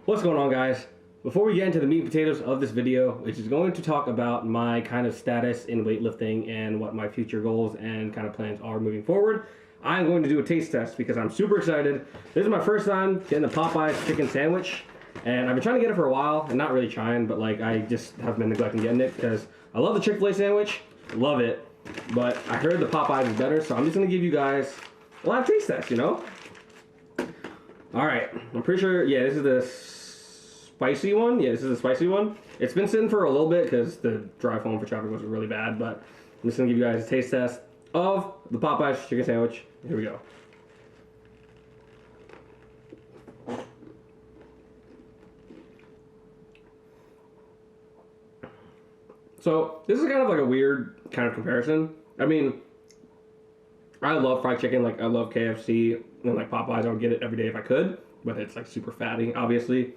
What's going on, guys? Before we get into the meat and potatoes of this video, which is going to talk about my kind of status in weightlifting and what my future goals and kind of plans are moving forward, I'm going to do a taste test because I'm super excited. This is my first time getting the Popeyes chicken sandwich, and I've been trying to get it for a while, and not really trying, but like I just have been neglecting getting it because I love the Chick-fil-A sandwich, love it, but I heard the Popeyes is better, so I'm just going to give you guys a live taste test, you know? Alright, I'm pretty sure, yeah, this is the spicy one. Yeah, this is the spicy one. It's been sitting for a little bit because the drive home for traffic was really bad, but I'm just going to give you guys a taste test of the Popeyes chicken sandwich. Here we go. So, this is kind of like a weird kind of comparison. I mean, I love fried chicken, like I love KFC, and like Popeyes, I would get it every day if I could, but it's like super fatty, obviously.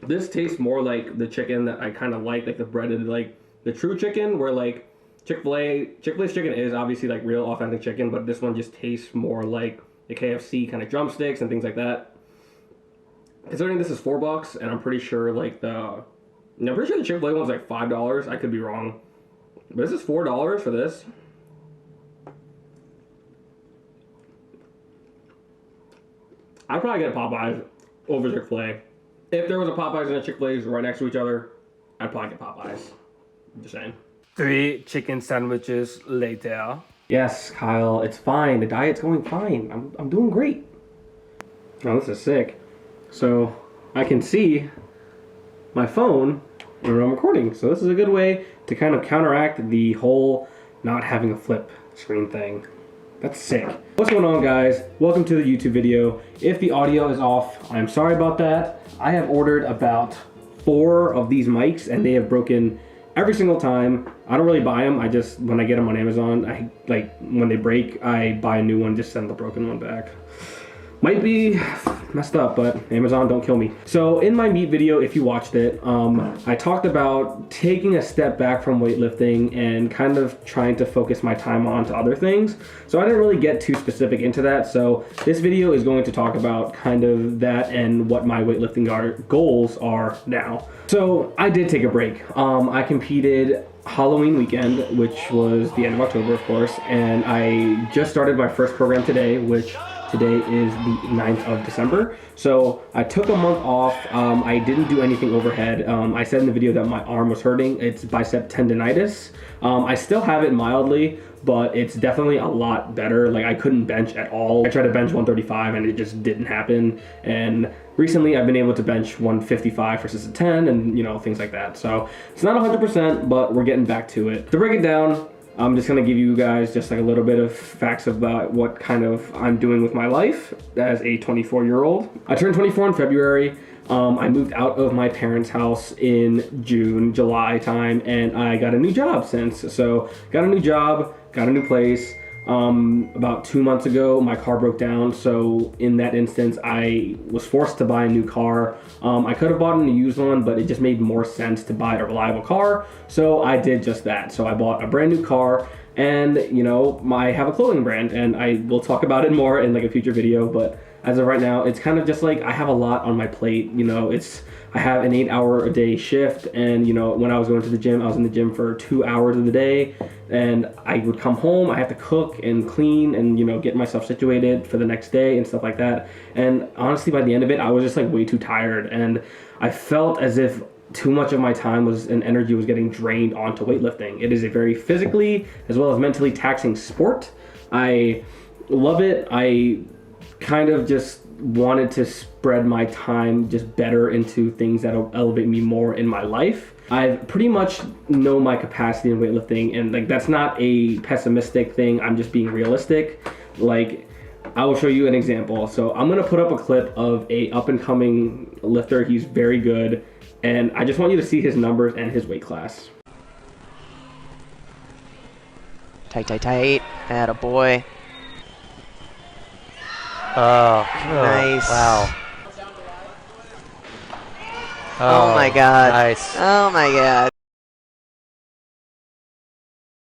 This tastes more like the chicken that I kind of like the breaded, like the true chicken, where like Chick-fil-A's chicken is obviously like real authentic chicken, but this one just tastes more like the KFC kind of drumsticks and things like that. Considering this is $4, and I'm pretty sure like the Chick-fil-A one's like $5. I could be wrong, but this is $4 for this. I'd probably get a Popeyes over Chick-fil-A. If there was a Popeyes and a Chick-fil-A right next to each other, I'd probably get Popeyes. I'm just saying. 3 chicken sandwiches later. Yes, Kyle, it's fine. The diet's going fine. I'm doing great. Oh, this is sick. So I can see my phone when I'm recording. So this is a good way to kind of counteract the whole not having a flip screen thing. That's sick. What's going on, guys? Welcome to the YouTube video. If the audio is off, I'm sorry about that. I have ordered about 4 of these mics and they have broken every single time. I don't really buy them. I just, when I get them on Amazon, when they break, I buy a new one, just send the broken one back. Might be messed up, but Amazon, don't kill me. So in my meat video, if you watched it, I talked about taking a step back from weightlifting and kind of trying to focus my time on to other things. So I didn't really get too specific into that. So this video is going to talk about kind of that and what my weightlifting goals are now. So I did take a break. I competed Halloween weekend, which was the end of October, of course, and I just started my first program today, which today is the 9th of December. So I took a month off. I didn't do anything overhead. I said in the video that my arm was hurting. It's bicep tendonitis. I still have it mildly, but it's definitely a lot better. Like I couldn't bench at all. I tried to bench 135 and it just didn't happen. And recently I've been able to bench 155 versus a 10 and you know, things like that. So it's not 100%, but we're getting back to it. To break it down, I'm just gonna give you guys just like a little bit of facts about what kind of I'm doing with my life as a 24-year-old. I turned 24 in February. I moved out of my parents' house in June, July time, and I got a new job since. So got a new job, got a new place. About 2 months ago, my car broke down. So in that instance, I was forced to buy a new car. I could have bought a used one, but it just made more sense to buy a reliable car. So I did just that. So I bought a brand new car and, you know, I have a clothing brand and I will talk about it more in like a future video. But as of right now, it's kind of just like I have a lot on my plate. You know, I have an 8-hour-a-day shift, and you know, when I was going to the gym, I was in the gym for 2 hours of the day, and I would come home, I have to cook and clean and, you know, get myself situated for the next day and stuff like that. And honestly, by the end of it, I was just like way too tired, and I felt as if too much of my time and energy was getting drained onto weightlifting. It is a very physically as well as mentally taxing sport. I love it. I kind of just wanted to spread my time just better into things that'll elevate me more in my life. I pretty much know my capacity in weightlifting, and like that's not a pessimistic thing. I'm just being realistic. Like I will show you an example. So I'm gonna put up a clip of a up and coming lifter. He's very good, and I just want you to see his numbers and his weight class. Tight, tight, tight. Attaboy. Oh, nice. Wow. Oh my god. Nice. Oh my god.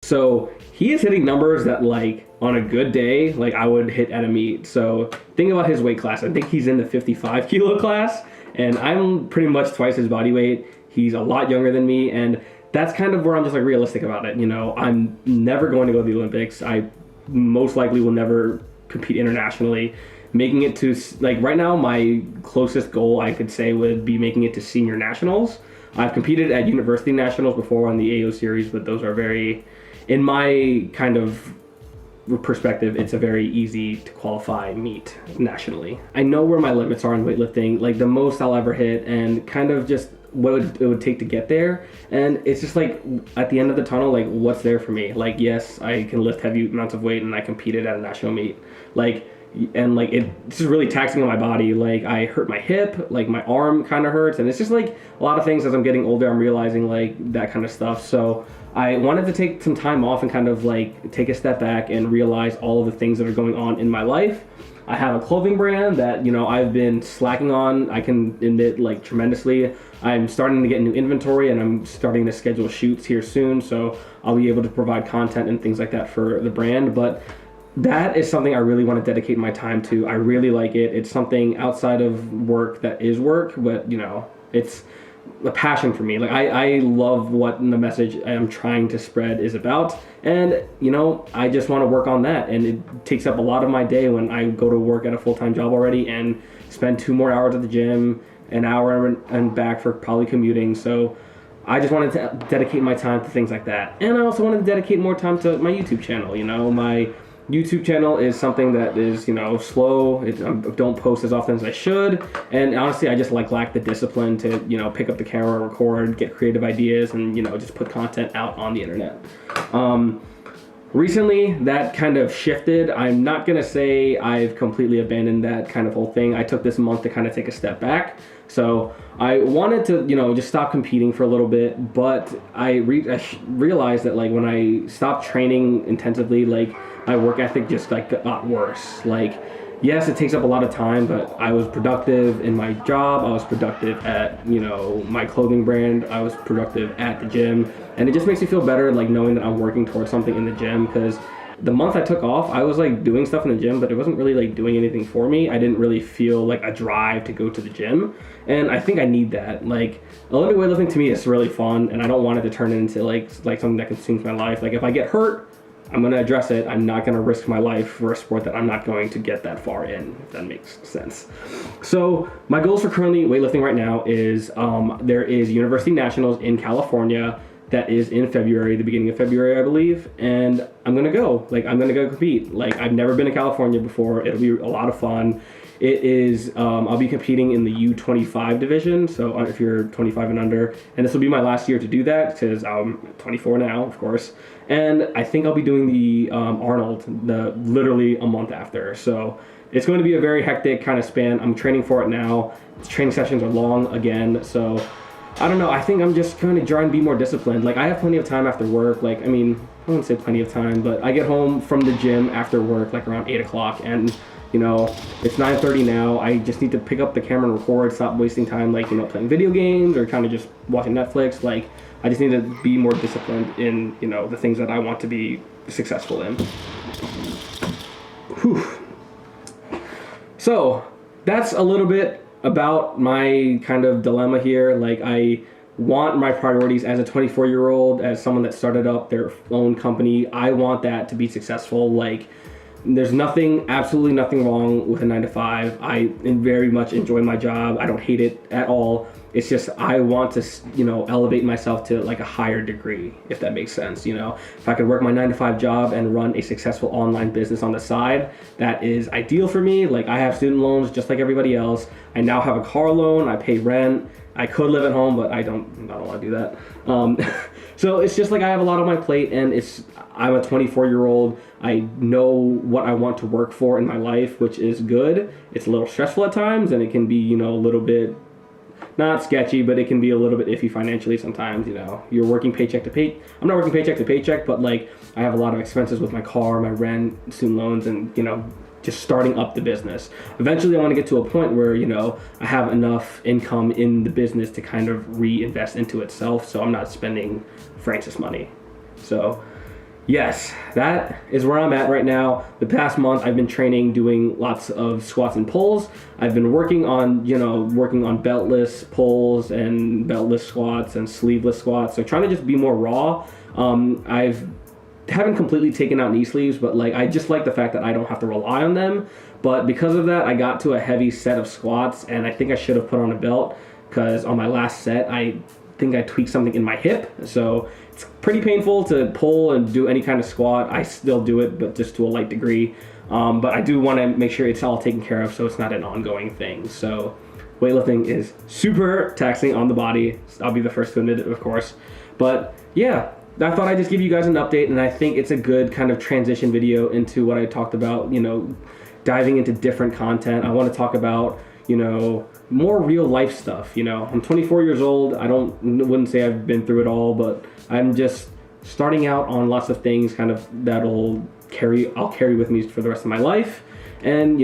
So he is hitting numbers that like on a good day, like I would hit at a meet. So think about his weight class. I think he's in the 55 kilo class. and I'm pretty much twice his body weight. He's a lot younger than me, and that's kind of where I'm just like realistic about it. You know, I'm never going to go to the Olympics. I most likely will never compete internationally. Making it to, like, right now, my closest goal I could say would be making it to senior nationals. I've competed at university nationals before on the AO series, but those are very, in my kind of perspective, it's a very easy to qualify meet nationally. I know where my limits are in weightlifting, like the most I'll ever hit, and kind of just what it would take to get there. And it's just like at the end of the tunnel, like what's there for me? Like, yes, I can lift heavy amounts of weight and I competed at a national meet. Like, and like it's just really taxing on my body. Like I hurt my hip, like my arm kind of hurts, and it's just like a lot of things as I'm getting older, I'm realizing like that kind of stuff. So I wanted to take some time off and kind of like take a step back and realize all of the things that are going on in my life. I have a clothing brand that, you know, I've been slacking on, I can admit, like tremendously. I'm starting to get new inventory and I'm starting to schedule shoots here soon, so I'll be able to provide content and things like that for the brand. But that is something I really want to dedicate my time to. I really like it. It's something outside of work that is work, but you know, it's a passion for me. Like I love what the message I'm trying to spread is about, and you know, I just want to work on that, and it takes up a lot of my day when I go to work at a full-time job already and spend 2 more hours at the gym, an hour and back for probably commuting. So I just wanted to dedicate my time to things like that, and I also wanted to dedicate more time to my YouTube channel. You know, my YouTube channel is something that is, you know, slow. I don't post as often as I should, and honestly, I just like lack the discipline to, you know, pick up the camera, record, get creative ideas, and you know, just put content out on the internet. Recently, that kind of shifted. I'm not gonna say I've completely abandoned that kind of whole thing. I took this month to kind of take a step back. So I wanted to, you know, just stop competing for a little bit, but I realized that like when I stopped training intensively, like my work ethic just like got worse. Like, yes, it takes up a lot of time, but I was productive in my job. I was productive at, you know, my clothing brand. I was productive at the gym, and it just makes me feel better, like knowing that I'm working towards something in the gym. Because the month I took off, I was like doing stuff in the gym, but it wasn't really like doing anything for me. I didn't really feel like a drive to go to the gym, and I think I need that. Like, Olympic weightlifting to me is really fun, and I don't want it to turn into like something that consumes my life. Like, if I get hurt, I'm going to address it. I'm not going to risk my life for a sport that I'm not going to get that far in, if that makes sense. So my goals for currently weightlifting right now is there is University Nationals in California that is in February, the beginning of February, I believe, and I'm going to go. Like, I'm going to go compete. Like, I've never been to California before. It'll be a lot of fun. It is, I'll be competing in the U25 division, so if you're 25 and under, and this will be my last year to do that, because I'm 24 now, of course, and I think I'll be doing the Arnold literally a month after, so it's going to be a very hectic kind of span. I'm training for it now. The training sessions are long again, so I don't know, I think I'm just going to try and be more disciplined. Like, I have plenty of time after work. Like, I mean, I wouldn't say plenty of time, but I get home from the gym after work, like around 8 o'clock, and you know, it's 9:30 now. I just need to pick up the camera and record, stop wasting time, like, you know, playing video games or kind of just watching Netflix. Like, I just need to be more disciplined in, you know, the things that I want to be successful in. Whew. So that's a little bit about my kind of dilemma here. Like, I want my priorities as a 24-year-old, as someone that started up their own company. I want that to be successful. Like, there's absolutely nothing wrong with a 9-to-5. I very much enjoy my job. I don't hate it at all. It's just I want to, you know, elevate myself to like a higher degree, if that makes sense. You know, if I could work my 9-to-5 job and run a successful online business on the side, that is ideal for me. Like, I have student loans just like everybody else. I now have a car loan. I pay rent. I could live at home, but I don't want to do that. So it's just like I have a lot on my plate, and I'm a 24-year-old. I know what I want to work for in my life, which is good. It's a little stressful at times, and it can be, you know, a little bit not sketchy, but it can be a little bit iffy financially sometimes. You know, you're working paycheck to pay. I'm not working paycheck to paycheck, but like I have a lot of expenses with my car, my rent, student loans, and you know, just starting up the business. Eventually, I want to get to a point where, you know, I have enough income in the business to kind of reinvest into itself, so I'm not spending Francis money. So Yes, that is where I'm at right now. The past month I've been training, doing lots of squats and pulls. I've been working on, working on beltless pulls and beltless squats and sleeveless squats. So trying to just be more raw. Haven't completely taken out knee sleeves, but like I just like the fact that I don't have to rely on them. But because of that, I got to a heavy set of squats, and I think I should have put on a belt because on my last set, I think I tweaked something in my hip. So it's pretty painful to pull and do any kind of squat. I still do it, but just to a light degree. But I do want to make sure it's all taken care of so it's not an ongoing thing. So weightlifting is super taxing on the body. I'll be the first to admit it, of course. But yeah, I thought I'd just give you guys an update, and I think it's a good kind of transition video into what I talked about, diving into different content. I want to talk about, more real life stuff. I'm 24 years old. Wouldn't say I've been through it all, but I'm just starting out on lots of things kind of I'll carry with me for the rest of my life. And,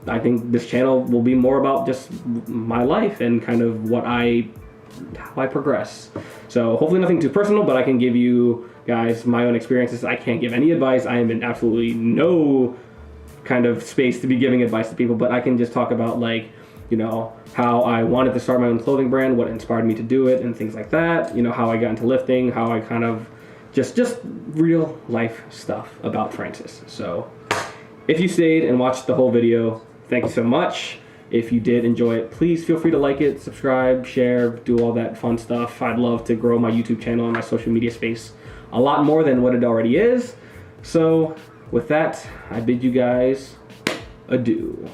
I think this channel will be more about just my life and kind of how I progress. So hopefully nothing too personal, but I can give you guys my own experiences. I can't give any advice. I am in absolutely no kind of space to be giving advice to people, but I can just talk about how I wanted to start my own clothing brand, what inspired me to do it, and things like that. How I got into lifting, how I kind of just real life stuff about Francis. So if you stayed and watched the whole video, thank you so much. If you did enjoy it, please feel free to like it, subscribe, share, do all that fun stuff. I'd love to grow my YouTube channel and my social media space a lot more than what it already is. So with that, I bid you guys adieu.